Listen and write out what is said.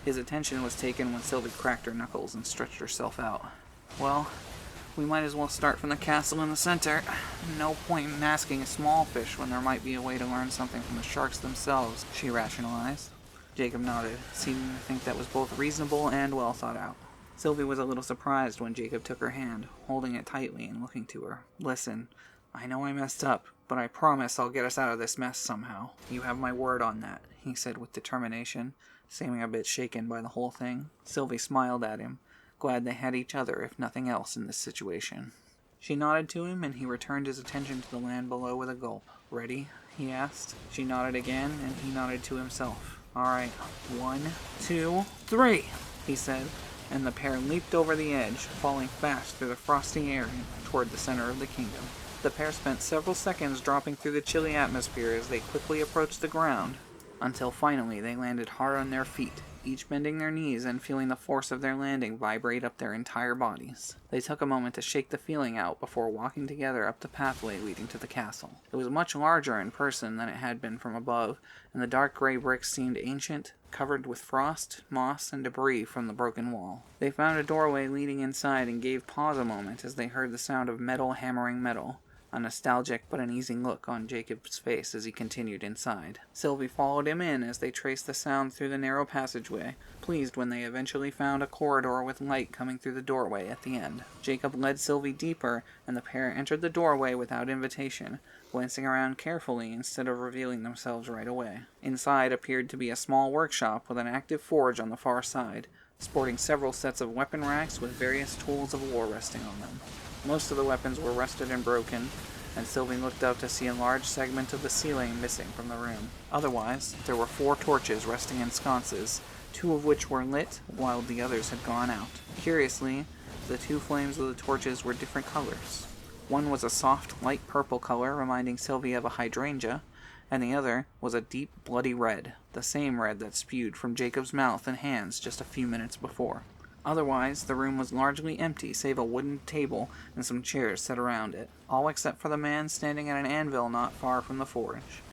His attention was taken when Sylvie cracked her knuckles and stretched herself out. Well, we might as well start from the castle in the center. No point in asking a small fish when there might be a way to learn something from the sharks themselves, she rationalized. Jacob nodded, seeming to think that was both reasonable and well thought out. Sylvie was a little surprised when Jacob took her hand, holding it tightly and looking to her. Listen, I know I messed up, but I promise I'll get us out of this mess somehow. You have my word on that, he said with determination, seeming a bit shaken by the whole thing. Sylvie smiled at him, glad they had each other if nothing else in this situation. She nodded to him, and he returned his attention to the land below with a gulp. Ready? He asked. She nodded again, and he nodded to himself. All right, 1, 2, 3, he said, and the pair leaped over the edge, falling fast through the frosty air toward the center of the kingdom. The pair spent several seconds dropping through the chilly atmosphere as they quickly approached the ground, until finally they landed hard on their feet, each bending their knees and feeling the force of their landing vibrate up their entire bodies. They took a moment to shake the feeling out before walking together up the pathway leading to the castle. It was much larger in person than it had been from above, and the dark gray bricks seemed ancient, covered with frost, moss, and debris from the broken wall. They found a doorway leading inside and gave pause a moment as they heard the sound of metal hammering metal, a nostalgic but uneasy look on Jacob's face as he continued inside. Sylvie followed him in as they traced the sound through the narrow passageway, pleased when they eventually found a corridor with light coming through the doorway at the end. Jacob led Sylvie deeper, and the pair entered the doorway without invitation, glancing around carefully instead of revealing themselves right away. Inside appeared to be a small workshop with an active forge on the far side, sporting several sets of weapon racks with various tools of war resting on them. Most of the weapons were rusted and broken, and Sylvie looked up to see a large segment of the ceiling missing from the room. Otherwise, there were 4 torches resting in sconces, 2 of which were lit while the others had gone out. Curiously, the 2 flames of the torches were different colors. One was a soft, light purple color, reminding Sylvie of a hydrangea, and the other was a deep, bloody red, the same red that spewed from Jacob's mouth and hands just a few minutes before. Otherwise, the room was largely empty, save a wooden table and some chairs set around it, all except for the man standing at an anvil not far from the forge.